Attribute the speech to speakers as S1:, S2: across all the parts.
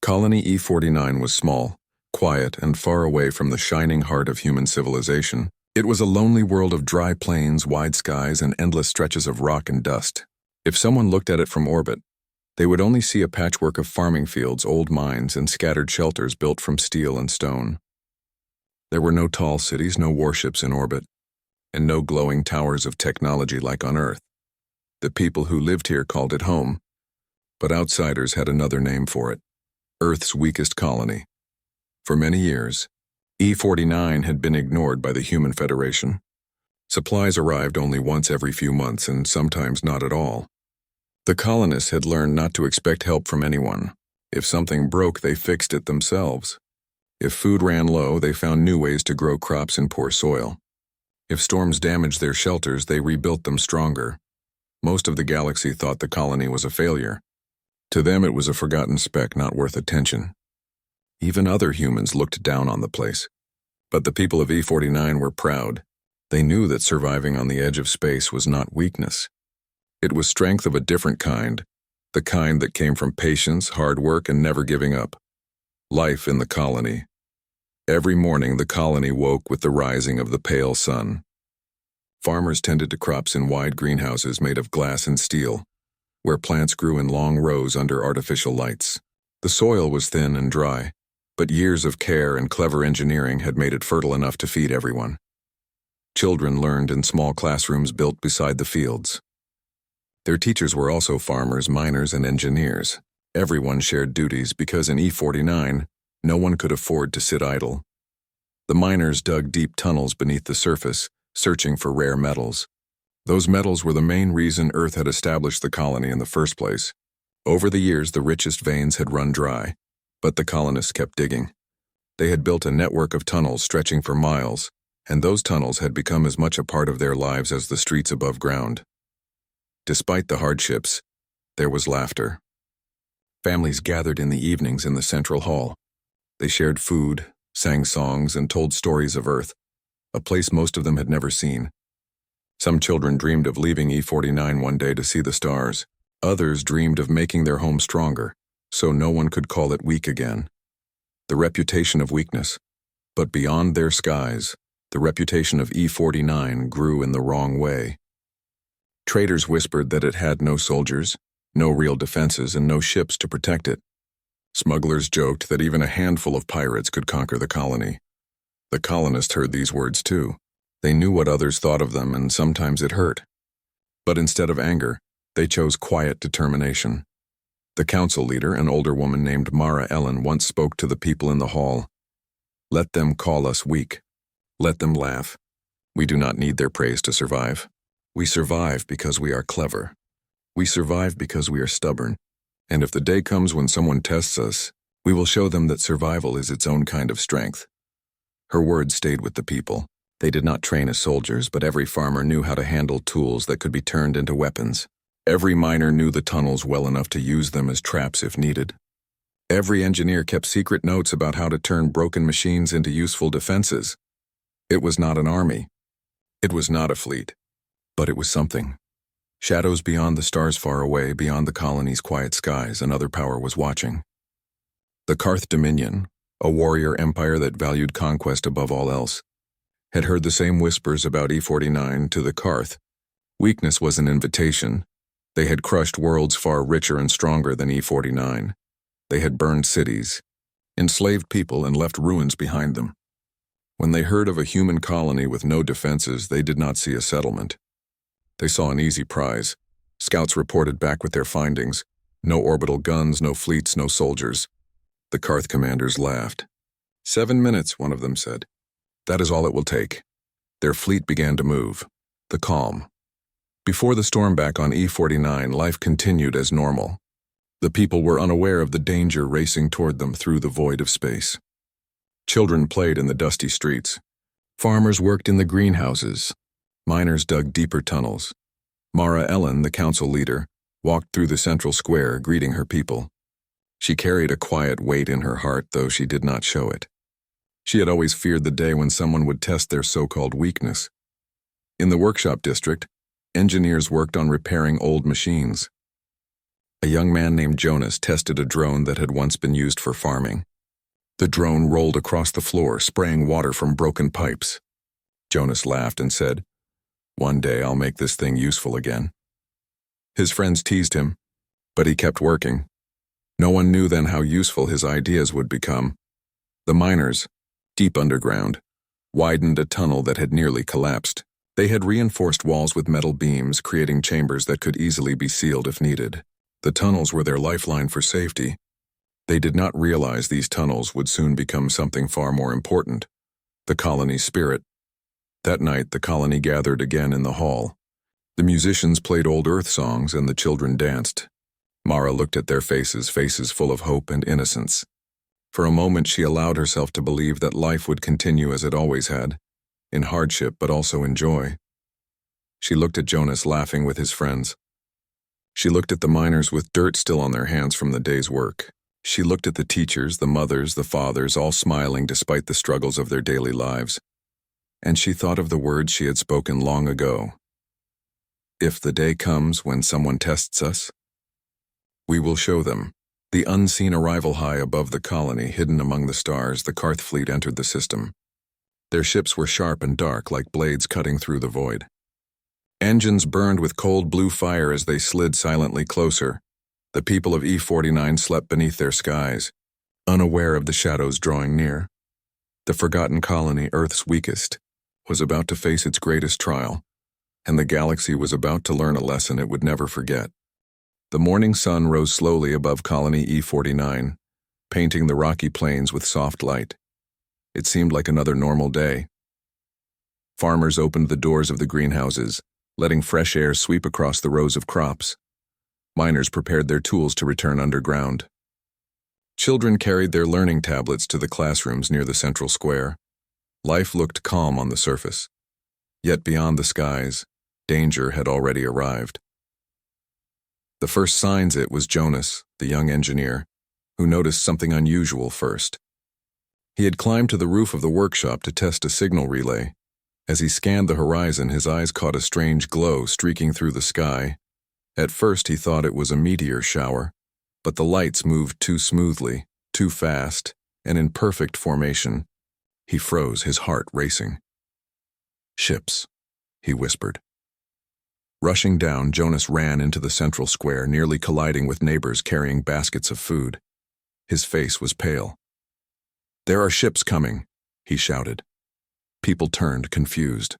S1: Colony E49 was small, quiet, and far away from the shining heart of human civilization. It was a lonely world of dry plains, wide skies, and endless stretches of rock and dust. If someone looked at it from orbit, they would only see a patchwork of farming fields, old mines, and scattered shelters built from steel and stone. There were no tall cities, no warships in orbit, and no glowing towers of technology like on Earth. The people who lived here called it home, but outsiders had another name for it: Earth's weakest colony. For many years, E49 had been ignored by the Human Federation. Supplies arrived only once every few months, and sometimes not at all. The colonists had learned not to expect help from anyone. If something broke, they fixed it themselves. If food ran low, they found new ways to grow crops in poor soil. If storms damaged their shelters, they rebuilt them stronger. Most of the galaxy thought the colony was a failure. To them, it was a forgotten speck not worth attention. Even other humans looked down on the place. But the people of E49 were proud. They knew that surviving on the edge of space was not weakness. It was strength of a different kind, the kind that came from patience, hard work, and never giving up. Life in the colony. Every morning, the colony woke with the rising of the pale sun. Farmers tended to crops in wide greenhouses made of glass and steel, where plants grew in long rows under artificial lights. The soil was thin and dry, but years of care and clever engineering had made it fertile enough to feed everyone. Children learned in small classrooms built beside the fields. Their teachers were also farmers, miners, and engineers. Everyone shared duties because in E49, no one could afford to sit idle. The miners dug deep tunnels beneath the surface, searching for rare metals. Those metals were the main reason Earth had established the colony in the first place. Over the years, the richest veins had run dry, but the colonists kept digging. They had built a network of tunnels stretching for miles, and those tunnels had become as much a part of their lives as the streets above ground. Despite the hardships, there was laughter. Families gathered in the evenings in the central hall. They shared food, sang songs, and told stories of Earth, a place most of them had never seen. Some children dreamed of leaving E49 one day to see the stars. Others dreamed of making their home stronger, so no one could call it weak again. The reputation of weakness. But beyond their skies, the reputation of E49 grew in the wrong way. Traders whispered that it had no soldiers, no real defenses, and no ships to protect it. Smugglers joked that even a handful of pirates could conquer the colony. The colonists heard these words too. They knew what others thought of them, and sometimes it hurt. But instead of anger, they chose quiet determination. The council leader, an older woman named Mara Ellen, once spoke to the people in the hall. "Let them call us weak. Let them laugh. We do not need their praise to survive. We survive because we are clever. We survive because we are stubborn. And if the day comes when someone tests us, we will show them that survival is its own kind of strength." Her words stayed with the people. They did not train as soldiers, but every farmer knew how to handle tools that could be turned into weapons. Every miner knew the tunnels well enough to use them as traps if needed. Every engineer kept secret notes about how to turn broken machines into useful defenses. It was not an army. It was not a fleet. But it was something. Shadows beyond the stars far away, beyond the colony's quiet skies, another power was watching. The Karth Dominion, a warrior empire that valued conquest above all else, had heard the same whispers about E49 to the Karth. Weakness was an invitation. They had crushed worlds far richer and stronger than E49. They had burned cities, enslaved people, and left ruins behind them. When they heard of a human colony with no defenses, they did not see a settlement. They saw an easy prize. Scouts reported back with their findings. No orbital guns, no fleets, no soldiers. The Karth commanders laughed. 7 minutes, one of them said. That is all it will take. Their fleet began to move. The calm. Before the storm back on E49, life continued as normal. The people were unaware of the danger racing toward them through the void of space. Children played in the dusty streets. Farmers worked in the greenhouses. Miners dug deeper tunnels. Mara Ellen, the council leader, walked through the central square, greeting her people. She carried a quiet weight in her heart, though she did not show it. She had always feared the day when someone would test their so-called weakness. In the workshop district, engineers worked on repairing old machines. A young man named Jonas tested a drone that had once been used for farming. The drone rolled across the floor, spraying water from broken pipes. Jonas laughed and said, "One day I'll make this thing useful again." His friends teased him, but he kept working. No one knew then how useful his ideas would become. The miners, deep underground, widened a tunnel that had nearly collapsed. They had reinforced walls with metal beams, creating chambers that could easily be sealed if needed. The tunnels were their lifeline for safety. They did not realize these tunnels would soon become something far more important: the colony's spirit. That night, the colony gathered again in the hall. The musicians played old Earth songs and the children danced. Mara looked at their faces full of hope and innocence. For a moment, she allowed herself to believe that life would continue as it always had, in hardship but also in joy. She looked at Jonas laughing with his friends. She looked at the miners with dirt still on their hands from the day's work. She looked at the teachers, the mothers, the fathers, all smiling despite the struggles of their daily lives. And she thought of the words she had spoken long ago. If the day comes when someone tests us, we will show them. The unseen arrival high above the colony, hidden among the stars, the Karth fleet entered the system. Their ships were sharp and dark, like blades cutting through the void. Engines burned with cold blue fire as they slid silently closer. The people of E49 slept beneath their skies, unaware of the shadows drawing near. The forgotten colony, Earth's weakest, was about to face its greatest trial, and the galaxy was about to learn a lesson it would never forget. The morning sun rose slowly above colony E49, painting the rocky plains with soft light. It seemed like another normal day. Farmers opened the doors of the greenhouses, letting fresh air sweep across the rows of crops. Miners prepared their tools to return underground. Children carried their learning tablets to the classrooms near the central square. Life looked calm on the surface. Yet beyond the skies, danger had already arrived. The first signs it was Jonas, the young engineer, who noticed something unusual first. He had climbed to the roof of the workshop to test a signal relay. As he scanned the horizon, his eyes caught a strange glow streaking through the sky. At first he thought it was a meteor shower, but the lights moved too smoothly, too fast, and in perfect formation. He froze, his heart racing. "Ships," he whispered. Rushing down, Jonas ran into the central square, nearly colliding with neighbors carrying baskets of food. His face was pale. "There are ships coming," he shouted. People turned, confused.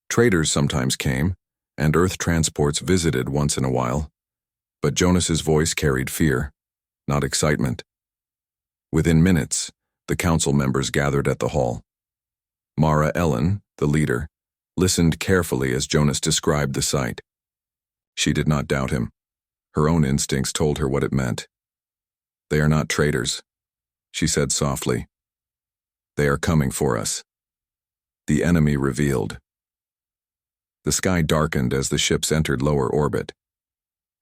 S1: Traders sometimes came, and Earth transports visited once in a while. But Jonas's voice carried fear, not excitement. Within minutes, the council members gathered at the hall. Mara Ellen, the leader, listened carefully as Jonas described the sight. She did not doubt him. Her own instincts told her what it meant. "They are not traitors," she said softly. "They are coming for us." The enemy revealed. The sky darkened as the ships entered lower orbit.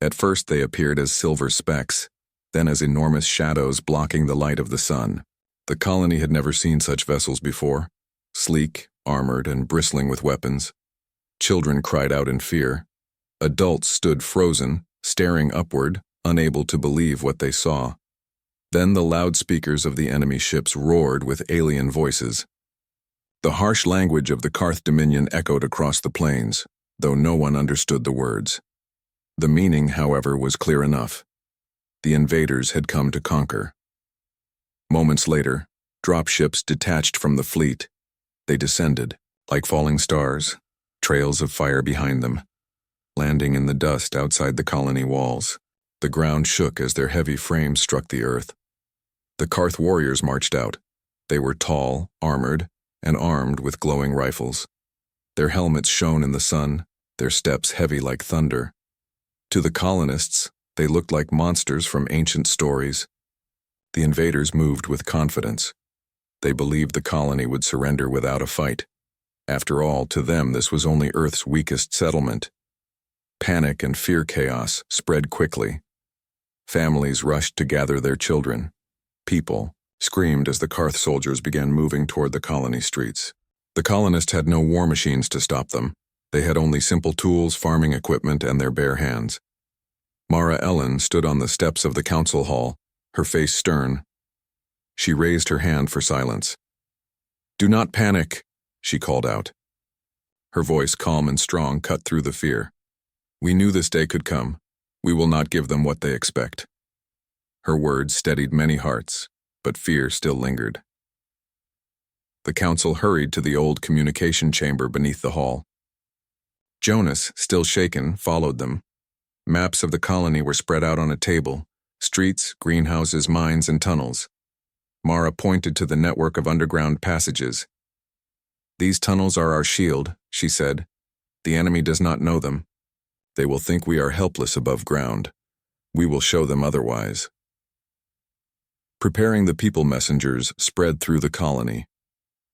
S1: At first they appeared as silver specks, then as enormous shadows blocking the light of the sun. The colony had never seen such vessels before, sleek, armored, and bristling with weapons. Children cried out in fear. Adults stood frozen, staring upward, unable to believe what they saw. Then the loudspeakers of the enemy ships roared with alien voices. The harsh language of the Karth Dominion echoed across the plains, though no one understood the words. The meaning, however, was clear enough. The invaders had come to conquer. Moments later, dropships detached from the fleet. They descended, like falling stars, trails of fire behind them, landing in the dust outside the colony walls. The ground shook as their heavy frames struck the earth. The Karth warriors marched out. They were tall, armored, and armed with glowing rifles. Their helmets shone in the sun, their steps heavy like thunder. To the colonists, they looked like monsters from ancient stories. The invaders moved with confidence. They believed the colony would surrender without a fight. After all, to them this was only Earth's weakest settlement. Panic and fear chaos spread quickly. Families rushed to gather their children. People screamed as the Karth soldiers began moving toward the colony streets. The colonists had no war machines to stop them. They had only simple tools, farming equipment, and their bare hands. Mara Ellen stood on the steps of the council hall, her face stern. She raised her hand for silence. "Do not panic," she called out. Her voice, calm and strong, cut through the fear. "We knew this day could come. We will not give them what they expect." Her words steadied many hearts, but fear still lingered. The council hurried to the old communication chamber beneath the hall. Jonas, still shaken, followed them. Maps of the colony were spread out on a table: streets, greenhouses, mines, and tunnels. Mara pointed to the network of underground passages. "These tunnels are our shield," she said. "The enemy does not know them. They will think we are helpless above ground. We will show them otherwise." Preparing the people messengers spread through the colony.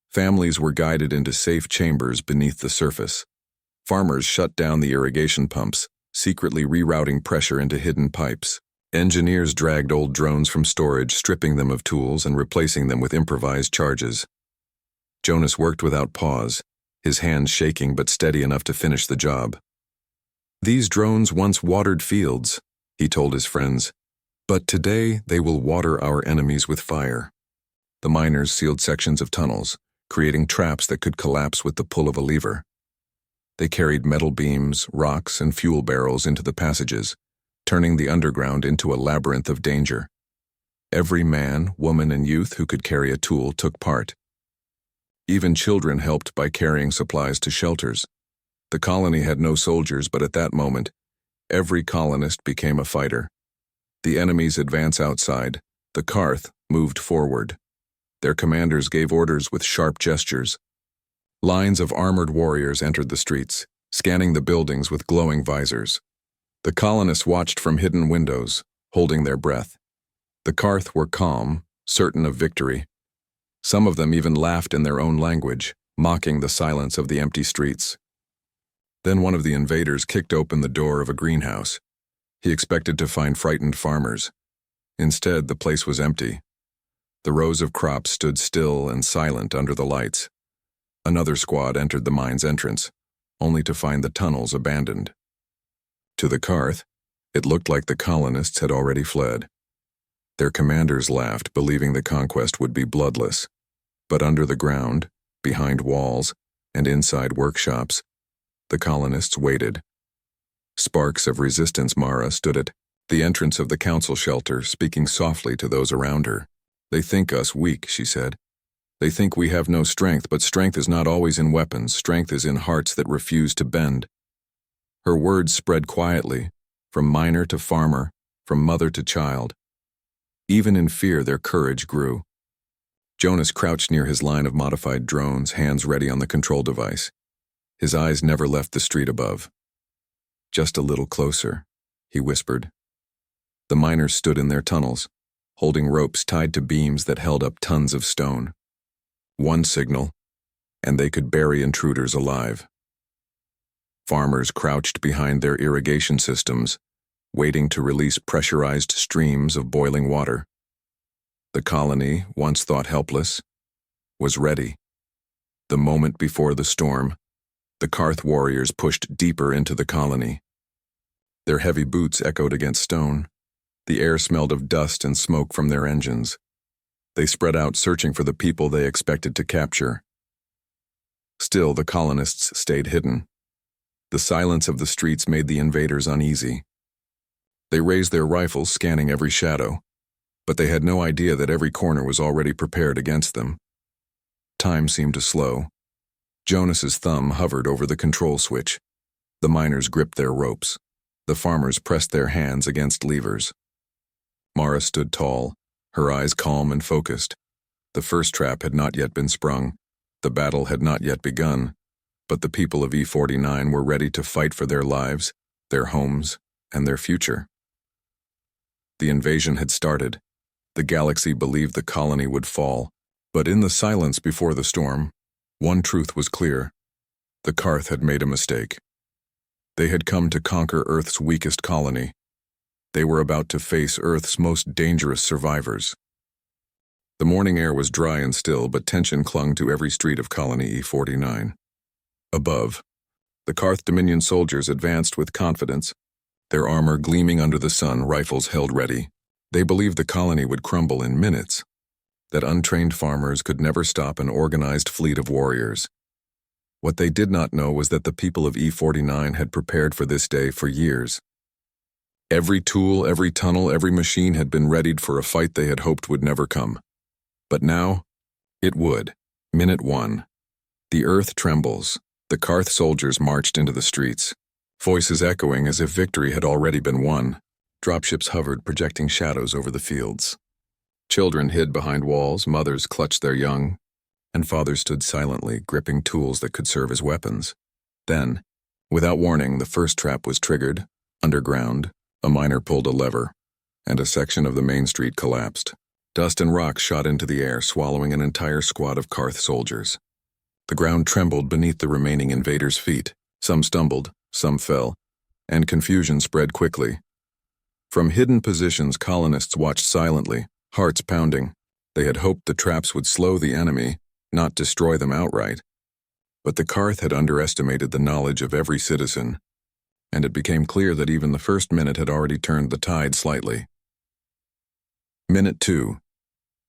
S1: Families were guided into safe chambers beneath the surface. Farmers shut down the irrigation pumps, secretly rerouting pressure into hidden pipes. Engineers dragged old drones from storage, stripping them of tools and replacing them with improvised charges. Jonas worked without pause, his hands shaking but steady enough to finish the job. "These drones once watered fields," he told his friends, "but today they will water our enemies with fire." The miners sealed sections of tunnels, creating traps that could collapse with the pull of a lever. They carried metal beams, rocks, and fuel barrels into the passages, turning the underground into a labyrinth of danger. Every man, woman, and youth who could carry a tool took part. Even children helped by carrying supplies to shelters. The colony had no soldiers, but at that moment, every colonist became a fighter. The enemies advanced outside. The Karth moved forward. Their commanders gave orders with sharp gestures. Lines of armored warriors entered the streets, scanning the buildings with glowing visors. The colonists watched from hidden windows, holding their breath. The Karth were calm, certain of victory. Some of them even laughed in their own language, mocking the silence of the empty streets. Then one of the invaders kicked open the door of a greenhouse. He expected to find frightened farmers. Instead, the place was empty. The rows of crops stood still and silent under the lights. Another squad entered the mine's entrance, only to find the tunnels abandoned. To the Karth, it looked like the colonists had already fled. Their commanders laughed, believing the conquest would be bloodless. But under the ground, behind walls, and inside workshops, the colonists waited. Sparks of resistance. Mara stood at the entrance of the council shelter, speaking softly to those around her. "They think us weak," she said. "They think we have no strength, but strength is not always in weapons. Strength is in hearts that refuse to bend." Her words spread quietly, from miner to farmer, from mother to child. Even in fear, their courage grew. Jonas crouched near his line of modified drones, hands ready on the control device. His eyes never left the street above. "Just a little closer," he whispered. The miners stood in their tunnels, holding ropes tied to beams that held up tons of stone. One signal, and they could bury intruders alive. Farmers crouched behind their irrigation systems, waiting to release pressurized streams of boiling water. The colony, once thought helpless, was ready. The moment before the storm, the Karth warriors pushed deeper into the colony. Their heavy boots echoed against stone. The air smelled of dust and smoke from their engines. They spread out, searching for the people they expected to capture. Still, the colonists stayed hidden. The silence of the streets made the invaders uneasy. They raised their rifles, scanning every shadow, but they had no idea that every corner was already prepared against them. Time seemed to slow. Jonas's thumb hovered over the control switch. The miners gripped their ropes. The farmers pressed their hands against levers. Mara stood tall, her eyes calm and focused. The first trap had not yet been sprung. The battle had not yet begun, but the people of E49 were ready to fight for their lives, their homes, and their future. The invasion had started. The galaxy believed the colony would fall, but in the silence before the storm, one truth was clear. The Karth had made a mistake. They had come to conquer Earth's weakest colony. They were about to face Earth's most dangerous survivors. The morning air was dry and still, but tension clung to every street of Colony E49. Above, the Karth Dominion soldiers advanced with confidence. their armor gleaming under the sun, rifles held ready. They believed the colony would crumble in minutes, that untrained farmers could never stop an organized fleet of warriors. What they did not know was that the people of E49 had prepared for this day for years. Every tool, every tunnel, every machine had been readied for a fight they had hoped would never come. But now, it would. Minute 1. The earth trembles. The Karth soldiers marched into the streets, voices echoing as if victory had already been won. Dropships hovered, projecting shadows over the fields. Children hid behind walls, mothers clutched their young, and fathers stood silently, gripping tools that could serve as weapons. Then, without warning, the first trap was triggered. Underground, a miner pulled a lever, and a section of the main street collapsed. Dust and rocks shot into the air, swallowing an entire squad of Karth soldiers. The ground trembled beneath the remaining invaders' feet. Some stumbled, some fell, and confusion spread quickly. From hidden positions, colonists watched silently, hearts pounding. They had hoped the traps would slow the enemy, not destroy them outright. But the Karth had underestimated the knowledge of every citizen, and it became clear that even the first minute had already turned the tide slightly. Minute 2.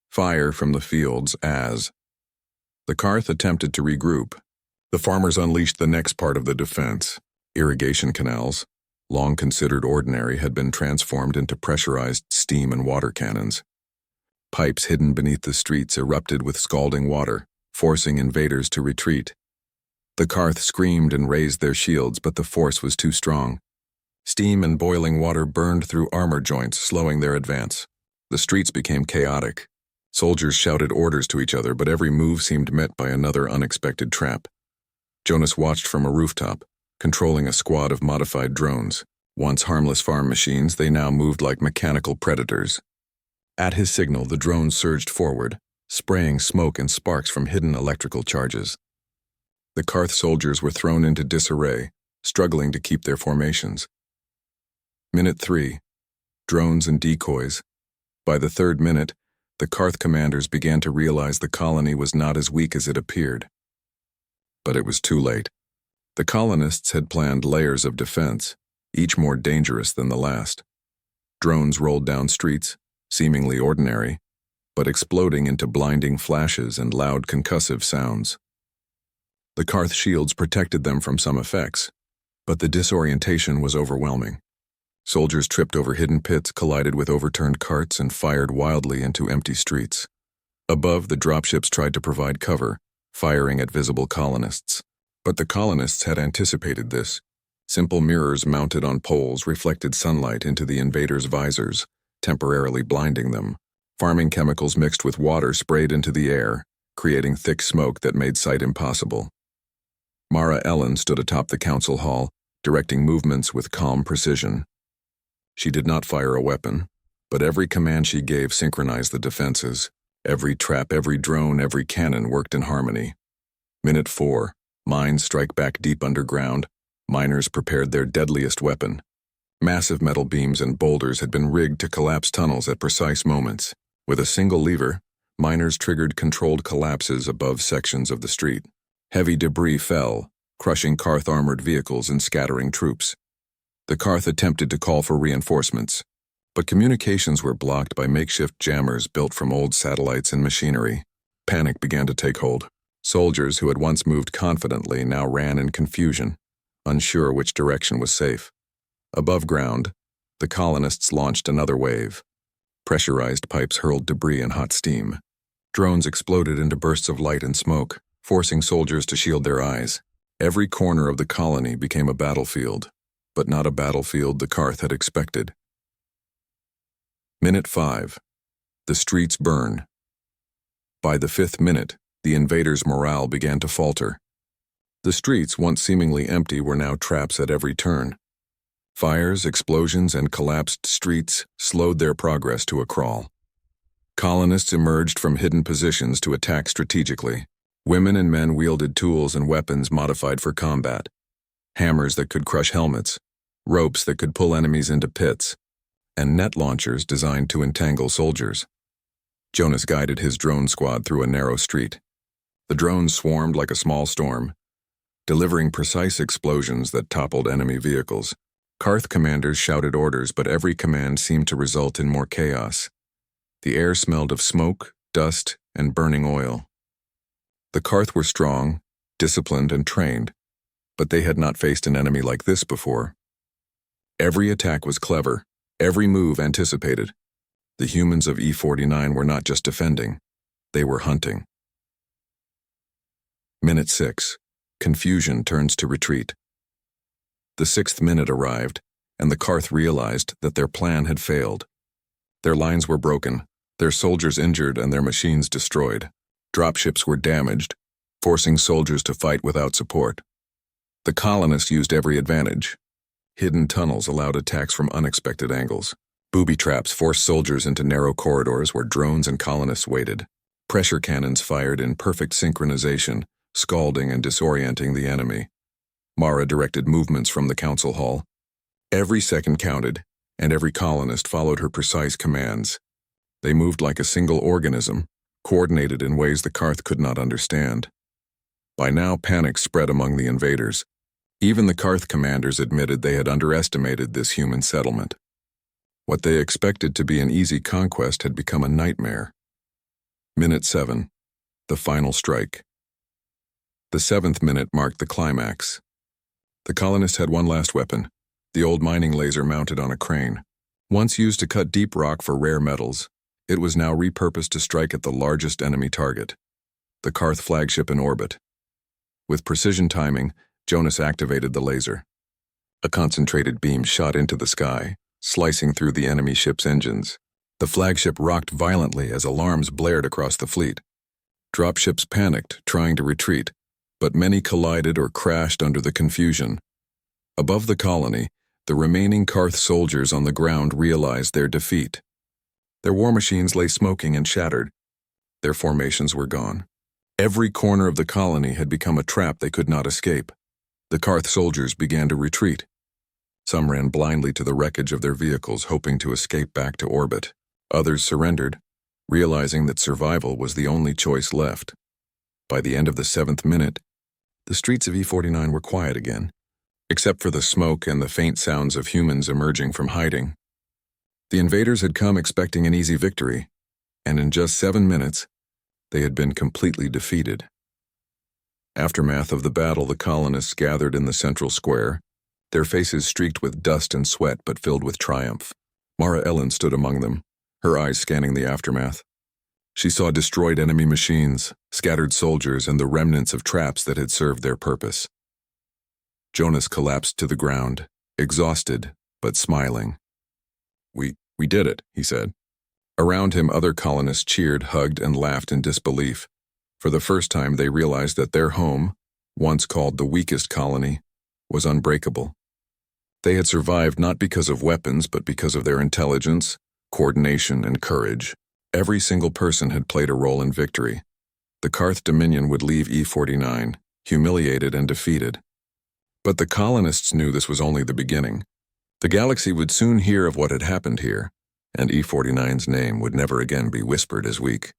S1: Fire from the fields as the Karth attempted to regroup. The farmers unleashed the next part of the defense. Irrigation canals, long considered ordinary, had been transformed into pressurized steam and water cannons. Pipes hidden beneath the streets erupted with scalding water, forcing invaders to retreat. The Karth screamed and raised their shields, but the force was too strong. Steam and boiling water burned through armor joints, slowing their advance. The streets became chaotic. Soldiers shouted orders to each other, but every move seemed met by another unexpected trap. Jonas watched from a rooftop, controlling a squad of modified drones. Once harmless farm machines, they now moved like mechanical predators. At his signal, the drones surged forward, spraying smoke and sparks from hidden electrical charges. The Karth soldiers were thrown into disarray, struggling to keep their formations. Minute 3. Drones and decoys. By the third minute, the Karth commanders began to realize the colony was not as weak as it appeared. But it was too late. The colonists had planned layers of defense, each more dangerous than the last. Drones rolled down streets, seemingly ordinary, but exploding into blinding flashes and loud concussive sounds. The Karth shields protected them from some effects, but the disorientation was overwhelming. Soldiers tripped over hidden pits, collided with overturned carts, and fired wildly into empty streets. Above, the dropships tried to provide cover, firing at visible colonists. But the colonists had anticipated this. Simple mirrors mounted on poles reflected sunlight into the invaders' visors, temporarily blinding them. Farming chemicals mixed with water sprayed into the air, creating thick smoke that made sight impossible. Mara Ellen stood atop the council hall, directing movements with calm precision. She did not fire a weapon, but every command she gave synchronized the defenses. Every trap, every drone, every cannon worked in harmony. Minute 4. Mines strike back deep underground. Miners prepared their deadliest weapon. Massive metal beams and boulders had been rigged to collapse tunnels at precise moments. With a single lever, miners triggered controlled collapses above sections of the street. Heavy debris fell, crushing Karth armored vehicles and scattering troops. The Karth attempted to call for reinforcements, but communications were blocked by makeshift jammers built from old satellites and machinery. Panic began to take hold. Soldiers who had once moved confidently now ran in confusion, unsure which direction was safe. Above ground, the colonists launched another wave. Pressurized pipes hurled debris and hot steam. Drones exploded into bursts of light and smoke, forcing soldiers to shield their eyes. Every corner of the colony became a battlefield, but not a battlefield the Karth had expected. Minute 5. The streets burn. By the 5th minute, the invaders' morale began to falter. The streets, once seemingly empty, were now traps at every turn. Fires, explosions, and collapsed streets slowed their progress to a crawl. Colonists emerged from hidden positions to attack strategically. Women and men wielded tools and weapons modified for combat. Hammers that could crush helmets, ropes that could pull enemies into pits, and net launchers designed to entangle soldiers. Jonas guided his drone squad through a narrow street. The drones swarmed like a small storm, delivering precise explosions that toppled enemy vehicles. Karth commanders shouted orders, but every command seemed to result in more chaos. The air smelled of smoke, dust, and burning oil. The Karth were strong, disciplined, and trained, but they had not faced an enemy like this before. Every attack was clever, every move anticipated. The humans of E49 were not just defending, they were hunting. Minute 6. Confusion turns to retreat. The 6th minute arrived, and the Karth realized that their plan had failed. Their lines were broken, their soldiers injured, and their machines destroyed. Dropships were damaged, forcing soldiers to fight without support. The colonists used every advantage. Hidden tunnels allowed attacks from unexpected angles. Booby traps forced soldiers into narrow corridors where drones and colonists waited. Pressure cannons fired in perfect synchronization, scalding and disorienting the enemy. Mara directed movements from the council hall. Every second counted, and every colonist followed her precise commands. They moved like a single organism, coordinated in ways the Karth could not understand. By now, panic spread among the invaders. Even the Karth commanders admitted they had underestimated this human settlement. What they expected to be an easy conquest had become a nightmare. Minute 7. The final strike. The 7th minute marked the climax. The colonists had one last weapon, the old mining laser mounted on a crane. Once used to cut deep rock for rare metals, it was now repurposed to strike at the largest enemy target, the Karth flagship in orbit. With precision timing, Jonas activated the laser. A concentrated beam shot into the sky, slicing through the enemy ship's engines. The flagship rocked violently as alarms blared across the fleet. Dropships panicked, trying to retreat, but many collided or crashed under the confusion. Above the colony, the remaining Karth soldiers on the ground realized their defeat. Their war machines lay smoking and shattered. Their formations were gone. Every corner of the colony had become a trap they could not escape. The Karth soldiers began to retreat. Some ran blindly to the wreckage of their vehicles, hoping to escape back to orbit. Others surrendered, realizing that survival was the only choice left. By the end of the 7th minute, the streets of E49 were quiet again, except for the smoke and the faint sounds of humans emerging from hiding. The invaders had come expecting an easy victory, and in just 7 minutes, they had been completely defeated. Aftermath of the battle, the colonists gathered in the central square, their faces streaked with dust and sweat but filled with triumph. Mara Ellen stood among them, her eyes scanning the aftermath. She saw destroyed enemy machines, scattered soldiers, and the remnants of traps that had served their purpose. Jonas collapsed to the ground, exhausted but smiling. We did it, he said. Around him, other colonists cheered, hugged, and laughed in disbelief. For the first time, they realized that their home, once called the weakest colony, was unbreakable. They had survived not because of weapons, but because of their intelligence, coordination, and courage. Every single person had played a role in victory. The Karth Dominion would leave E49, humiliated and defeated. But the colonists knew this was only the beginning. The galaxy would soon hear of what had happened here, and E49's name would never again be whispered as weak.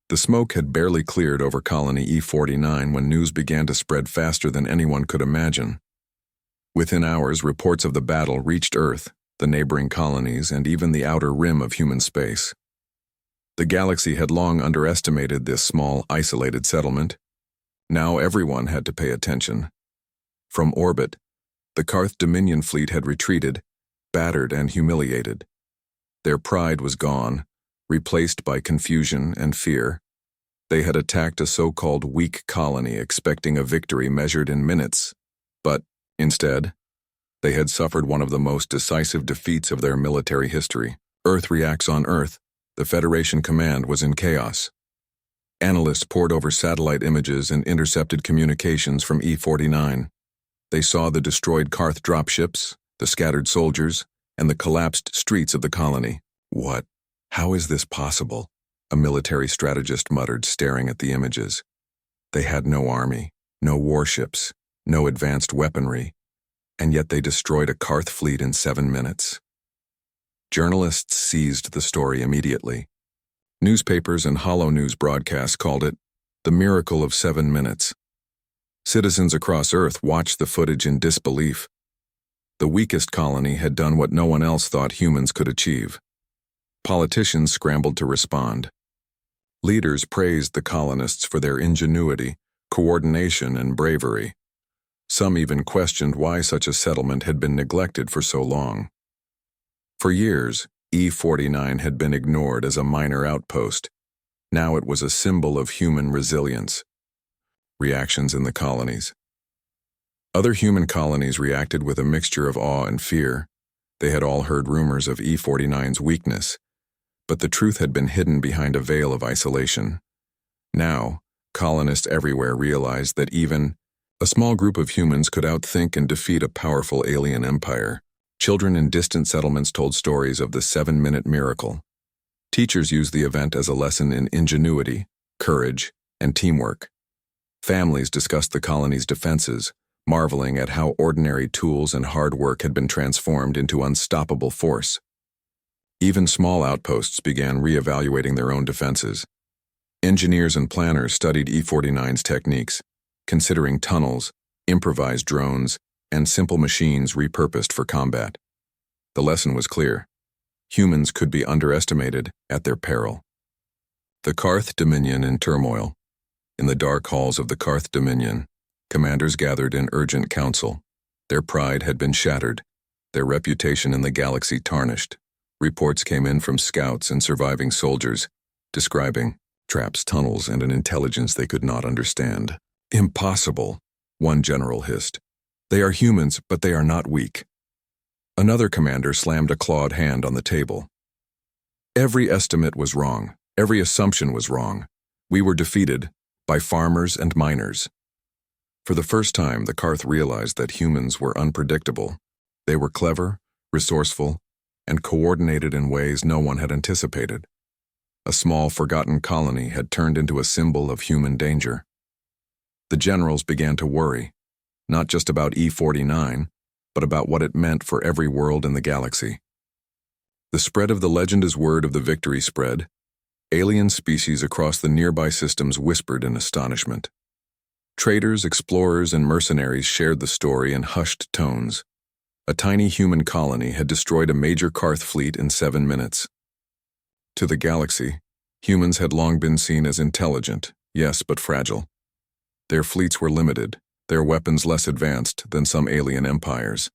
S1: The smoke had barely cleared over colony E49 when news began to spread faster than anyone could imagine. Within hours, reports of the battle reached Earth, the neighboring colonies, and even the outer rim of human space. The galaxy had long underestimated this small, isolated settlement. Now everyone had to pay attention. From orbit, the Karth Dominion fleet had retreated, battered and humiliated. Their pride was gone, replaced by confusion and fear. They had attacked a so-called weak colony expecting a victory measured in minutes, but, instead, they had suffered one of the most decisive defeats of their military history. Earth reacts on Earth. The Federation command was in chaos. Analysts pored over satellite images and intercepted communications from E49. They saw the destroyed Karth dropships, the scattered soldiers, and the collapsed streets of the colony. What? How is this possible? A military strategist muttered, staring at the images. They had no army, no warships, no advanced weaponry, and yet they destroyed a Karth fleet in 7 minutes. Journalists seized the story immediately. Newspapers and hollow news broadcasts called it the miracle of 7 minutes. Citizens across Earth watched the footage in disbelief. The weakest colony had done what no one else thought humans could achieve. Politicians scrambled to respond. Leaders praised the colonists for their ingenuity, coordination, and bravery. Some even questioned why such a settlement had been neglected for so long. For years, E49 had been ignored as a minor outpost. Now it was a symbol of human resilience. Reactions in the colonies. Other human colonies reacted with a mixture of awe and fear. They had all heard rumors of E49's weakness, but the truth had been hidden behind a veil of isolation. Now, colonists everywhere realized that even a small group of humans could outthink and defeat a powerful alien empire. Children in distant settlements told stories of the 7-minute miracle. Teachers used the event as a lesson in ingenuity, courage, and teamwork. Families discussed the colony's defenses, marveling at how ordinary tools and hard work had been transformed into unstoppable force. Even small outposts began re-evaluating their own defenses. Engineers and planners studied E49's techniques, considering tunnels, improvised drones, and simple machines repurposed for combat. The lesson was clear. Humans could be underestimated at their peril. The Karth Dominion in turmoil. In the dark halls of the Karth Dominion, commanders gathered in urgent council. Their pride had been shattered, their reputation in the galaxy tarnished. Reports came in from scouts and surviving soldiers, describing traps, tunnels, and an intelligence they could not understand. "Impossible," one general hissed. "They are humans, but they are not weak." Another commander slammed a clawed hand on the table. "Every estimate was wrong. Every assumption was wrong. We were defeated by farmers and miners." For the first time, the Karth realized that humans were unpredictable. They were clever, resourceful, and coordinated in ways no one had anticipated. A small, forgotten colony had turned into a symbol of human danger. The generals began to worry, not just about E49, but about what it meant for every world in the galaxy. The spread of the legend as word of the victory spread. Alien species across the nearby systems whispered in astonishment. Traders, explorers, and mercenaries shared the story in hushed tones. A tiny human colony had destroyed a major Karth fleet in 7 minutes. To the galaxy, humans had long been seen as intelligent, yes, but fragile. Their fleets were limited, their weapons less advanced than some alien empires.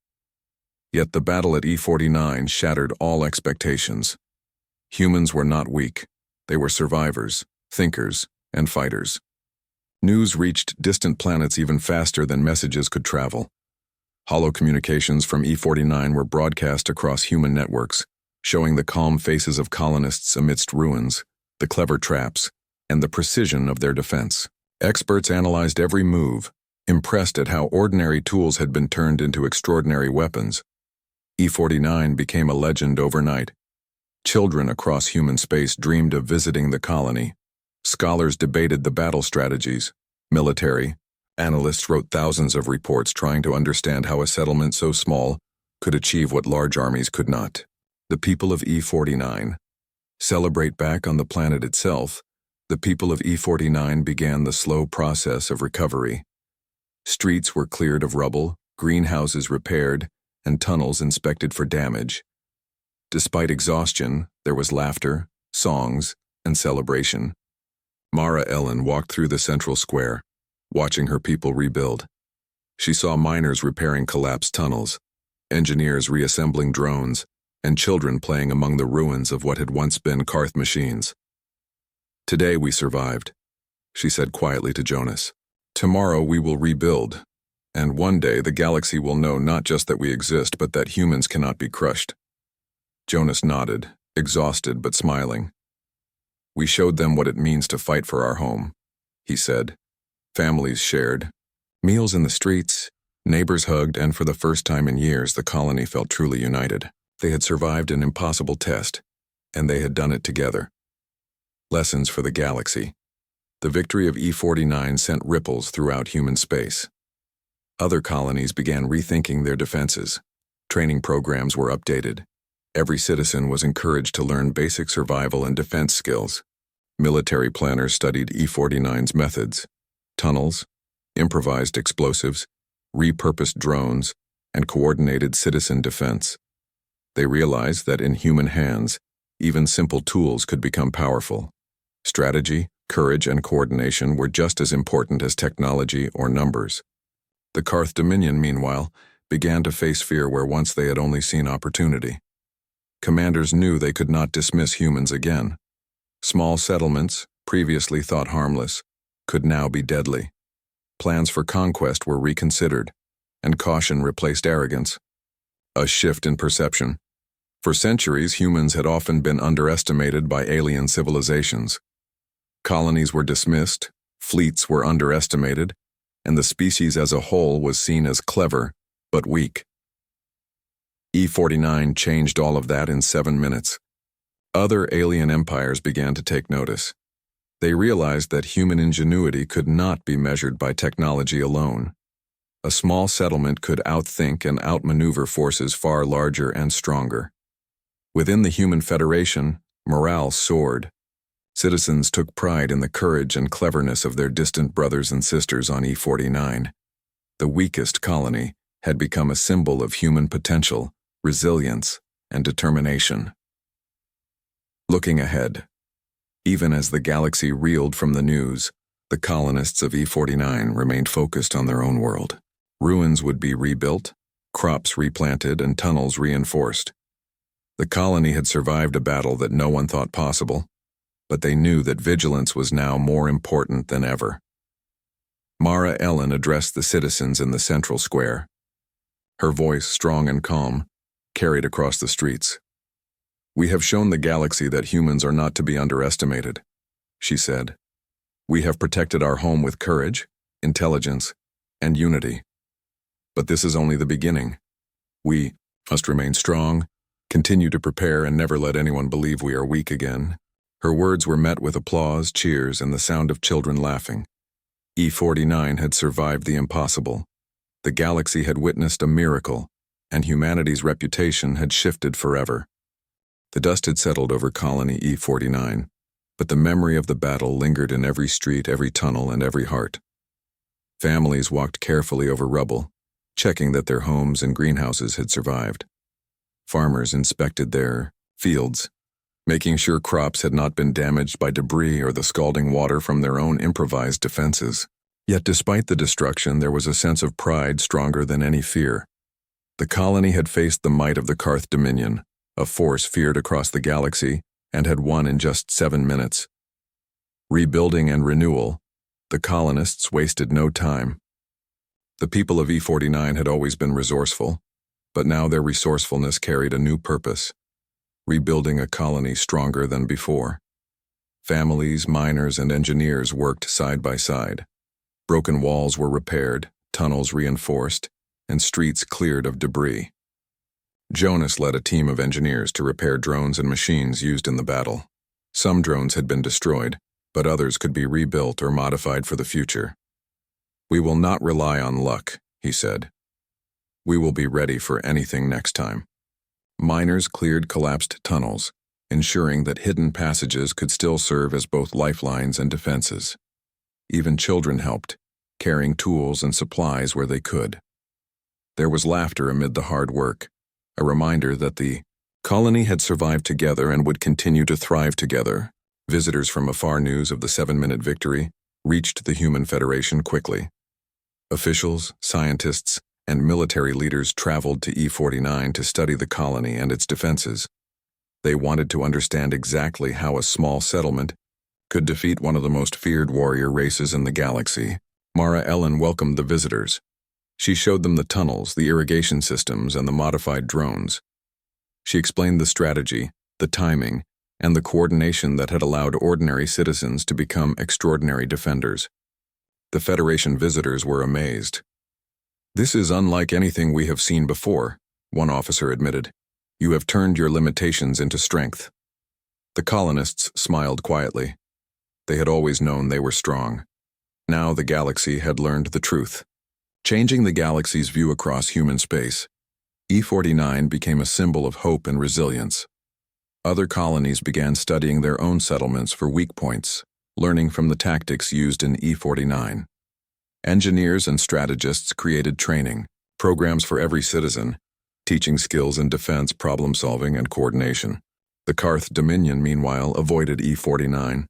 S1: Yet the battle at E49 shattered all expectations. Humans were not weak. They were survivors, thinkers, and fighters. News reached distant planets even faster than messages could travel. Hollow communications from E49 were broadcast across human networks, showing the calm faces of colonists amidst ruins, the clever traps, and the precision of their defense. Experts analyzed every move, impressed at how ordinary tools had been turned into extraordinary weapons. E49 became a legend overnight. Children across human space dreamed of visiting the colony. Scholars debated the battle strategies. Military analysts wrote thousands of reports trying to understand how a settlement so small could achieve what large armies could not. The people of E49 celebrate back on the planet itself. The people of E49 began the slow process of recovery. Streets were cleared of rubble, greenhouses repaired, and tunnels inspected for damage. Despite exhaustion, there was laughter, songs, and celebration. Mara Ellen walked through the central square, watching her people rebuild. She saw miners repairing collapsed tunnels, engineers reassembling drones, and children playing among the ruins of what had once been Karth machines. "Today we survived," she said quietly to Jonas. "Tomorrow we will rebuild, and one day the galaxy will know not just that we exist, but that humans cannot be crushed." Jonas nodded, exhausted but smiling. "We showed them what it means to fight for our home," he said. Families shared. Meals in the streets, neighbors hugged, and for the first time in years the colony felt truly united. They had survived an impossible test, and they had done it together. Lessons for the galaxy. The victory of E49 sent ripples throughout human space. Other colonies began rethinking their defenses. Training programs were updated. Every citizen was encouraged to learn basic survival and defense skills. Military planners studied E49's methods: tunnels, improvised explosives, repurposed drones, and coordinated citizen defense. They realized that in human hands, even simple tools could become powerful. Strategy, courage, and coordination were just as important as technology or numbers. The Karth Dominion, meanwhile, began to face fear where once they had only seen opportunity. Commanders knew they could not dismiss humans again. Small settlements, previously thought harmless, could now be deadly. Plans for conquest were reconsidered, and caution replaced arrogance. A shift in perception. For centuries, humans had often been underestimated by alien civilizations. Colonies were dismissed, fleets were underestimated, and the species as a whole was seen as clever, but weak. E-49 changed all of that in 7 minutes. Other alien empires began to take notice. They realized that human ingenuity could not be measured by technology alone. A small settlement could outthink and outmaneuver forces far larger and stronger. Within the Human Federation, morale soared. Citizens took pride in the courage and cleverness of their distant brothers and sisters on E-49. The weakest colony had become a symbol of human potential, resilience, and determination. Looking ahead, even as the galaxy reeled from the news, the colonists of E-49 remained focused on their own world. Ruins would be rebuilt, crops replanted, and tunnels reinforced. The colony had survived a battle that no one thought possible, but they knew that vigilance was now more important than ever. Mara Ellen addressed the citizens in the central square. Her voice, strong and calm, carried across the streets. "We have shown the galaxy that humans are not to be underestimated," she said. "We have protected our home with courage, intelligence, and unity. But this is only the beginning. We must remain strong, continue to prepare, and never let anyone believe we are weak again." Her words were met with applause, cheers, and the sound of children laughing. E-49 had survived the impossible. The galaxy had witnessed a miracle, and humanity's reputation had shifted forever. The dust had settled over colony E-49, but the memory of the battle lingered in every street, every tunnel, and every heart. Families walked carefully over rubble, checking that their homes and greenhouses had survived. Farmers inspected their fields, making sure crops had not been damaged by debris or the scalding water from their own improvised defenses. Yet despite the destruction, there was a sense of pride stronger than any fear. The colony had faced the might of the Karth Dominion, a force feared across the galaxy, and had won in just 7 minutes. Rebuilding and renewal, the colonists wasted no time. The people of E-49 had always been resourceful, but now their resourcefulness carried a new purpose: rebuilding a colony stronger than before. Families, miners, and engineers worked side by side. Broken walls were repaired, tunnels reinforced, and streets cleared of debris. Jonas led a team of engineers to repair drones and machines used in the battle. Some drones had been destroyed, but others could be rebuilt or modified for the future. "We will not rely on luck," he said. "We will be ready for anything next time." Miners cleared collapsed tunnels, ensuring that hidden passages could still serve as both lifelines and defenses. Even children helped, carrying tools and supplies where they could. There was laughter amid the hard work, a reminder that the colony had survived together and would continue to thrive together. Visitors from afar news of the 7-minute victory reached the Human Federation quickly. Officials, scientists, and military leaders traveled to E-49 to study the colony and its defenses. They wanted to understand exactly how a small settlement could defeat one of the most feared warrior races in the galaxy. Mara Ellen welcomed the visitors. She showed them the tunnels, the irrigation systems, and the modified drones. She explained the strategy, the timing, and the coordination that had allowed ordinary citizens to become extraordinary defenders. The Federation visitors were amazed. "This is unlike anything we have seen before," one officer admitted. "You have turned your limitations into strength." The colonists smiled quietly. They had always known they were strong. Now the galaxy had learned the truth. Changing the galaxy's view across human space, E-49 became a symbol of hope and resilience. Other colonies began studying their own settlements for weak points, learning from the tactics used in E-49. Engineers and strategists created training, Programs for every citizen, teaching skills in defense, problem-solving, and coordination. The Karth Dominion, meanwhile, avoided E-49.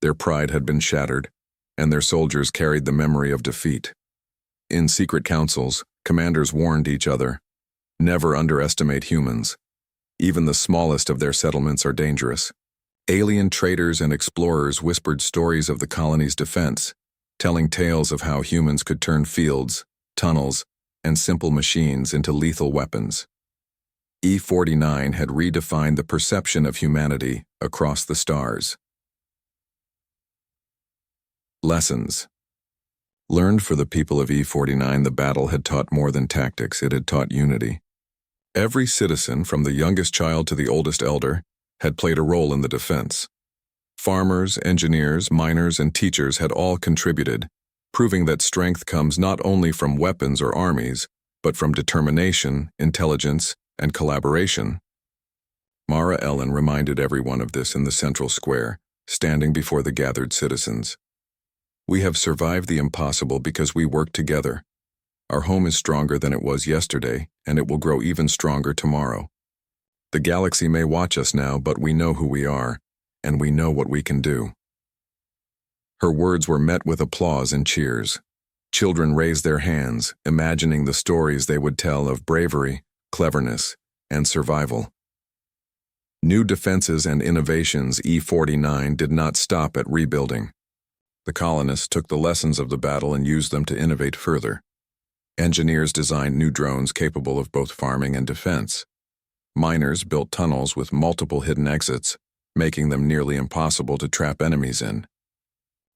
S1: Their pride had been shattered, and their soldiers carried the memory of defeat. In secret councils, commanders warned each other, never underestimate humans. Even the smallest of their settlements are dangerous. Alien traders and explorers whispered stories of the colony's defense, telling tales of how humans could turn fields, tunnels, and simple machines into lethal weapons. E-49 had redefined the perception of humanity across the stars. Lessons. Learned for the people of E-49, the battle had taught more than tactics, it had taught unity. Every citizen, from the youngest child to the oldest elder, had played a role in the defense. Farmers, engineers, miners, and teachers had all contributed, proving that strength comes not only from weapons or armies, but from determination, intelligence, and collaboration. Mara Ellen reminded everyone of this in the central square, standing before the gathered citizens. We have survived the impossible because we work together. Our home is stronger than it was yesterday, and it will grow even stronger tomorrow. The galaxy may watch us now, but we know who we are, and we know what we can do. Her words were met with applause and cheers. Children raised their hands, imagining the stories they would tell of bravery, cleverness, and survival. New defenses and innovations. E-49 did not stop at rebuilding. The colonists took the lessons of the battle and used them to innovate further. Engineers designed new drones capable of both farming and defense. Miners built tunnels with multiple hidden exits, making them nearly impossible to trap enemies in.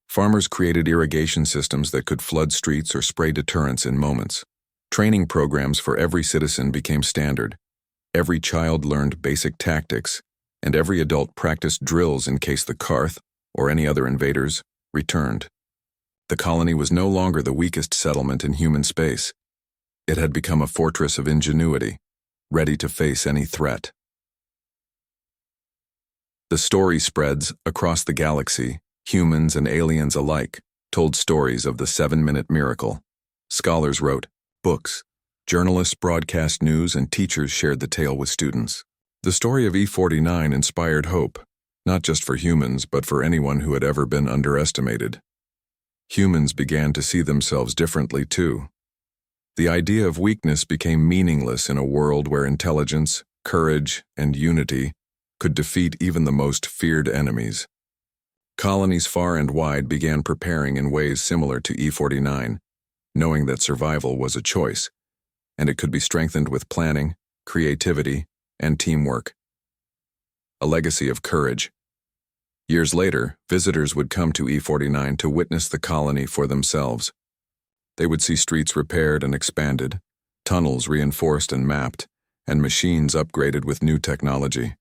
S1: Farmers created irrigation systems that could flood streets or spray deterrents in moments. Training programs for every citizen became standard. Every child learned basic tactics, and every adult practiced drills in case the Karth, or any other invaders, returned. The colony was no longer the weakest settlement in human space. It had become a fortress of ingenuity, ready to face any threat. The story spreads across the galaxy. Humans and aliens alike told stories of the 7-minute miracle. Scholars wrote books, journalists broadcast news, and teachers shared the tale with students. The story of E-49 inspired hope, not just for humans, but for anyone who had ever been underestimated. Humans began to see themselves differently too. The idea of weakness became meaningless in a world where intelligence, courage, and unity could defeat even the most feared enemies. Colonies far and wide began preparing in ways similar to E-49, knowing that survival was a choice, and it could be strengthened with planning, creativity, and teamwork. A legacy of courage. Years later, visitors would come to E-49 to witness the colony for themselves. They would see streets repaired and expanded, tunnels reinforced and mapped, and machines upgraded with new technology.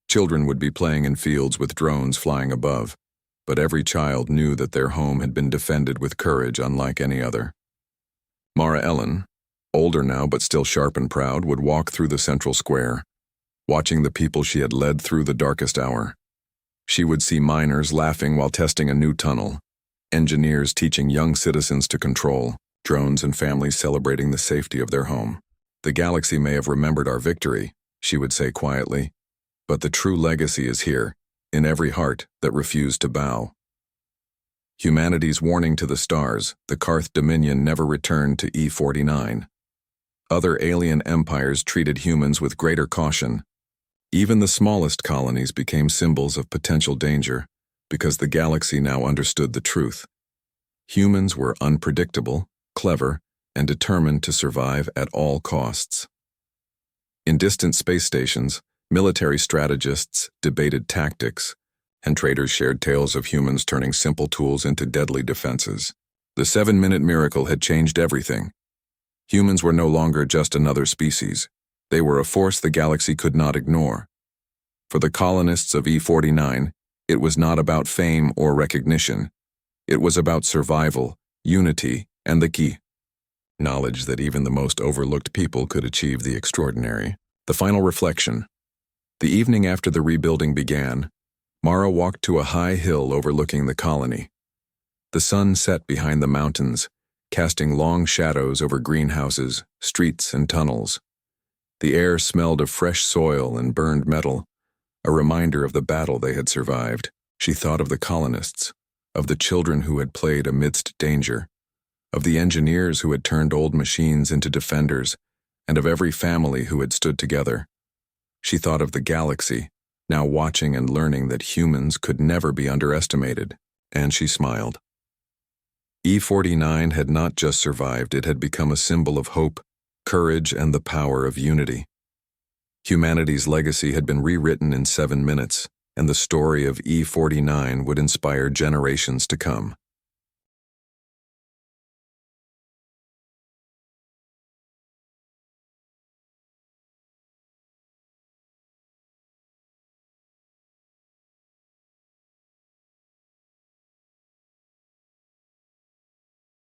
S1: Children would be playing in fields with drones flying above, but every child knew that their home had been defended with courage unlike any other. Mara Ellen, older now but still sharp and proud, would walk through the central square, watching the people she had led through the darkest hour. She would see miners laughing while testing a new tunnel, engineers teaching young citizens to control, drones and families celebrating the safety of their home. The galaxy may have remembered our victory, she would say quietly, but the true legacy is here, in every heart that refused to bow. Humanity's warning to the stars, the Karth Dominion never returned to E-49. Other alien empires treated humans with greater caution. Even the smallest colonies became symbols of potential danger, because the galaxy now understood the truth. Humans were unpredictable, clever, and determined to survive at all costs. In distant space stations, military strategists debated tactics, and traders shared tales of humans turning simple tools into deadly defenses. The 7-minute miracle had changed everything. Humans were no longer just another species. They were a force the galaxy could not ignore. For the colonists of E-49, it was not about fame or recognition. It was about survival, unity, and the key. Knowledge that even the most overlooked people could achieve the extraordinary. The final reflection. The evening after the rebuilding began, Mara walked to a high hill overlooking the colony. The sun set behind the mountains, casting long shadows over greenhouses, streets, and tunnels. The air smelled of fresh soil and burned metal, a reminder of the battle they had survived. She thought of the colonists, of the children who had played amidst danger, of the engineers who had turned old machines into defenders, and of every family who had stood together. She thought of the galaxy, now watching and learning that humans could never be underestimated, and she smiled. E-49 had not just survived, it had become a symbol of hope, courage, and the power of unity. Humanity's legacy had been rewritten in 7 minutes, and the story of E-49 would inspire generations to come.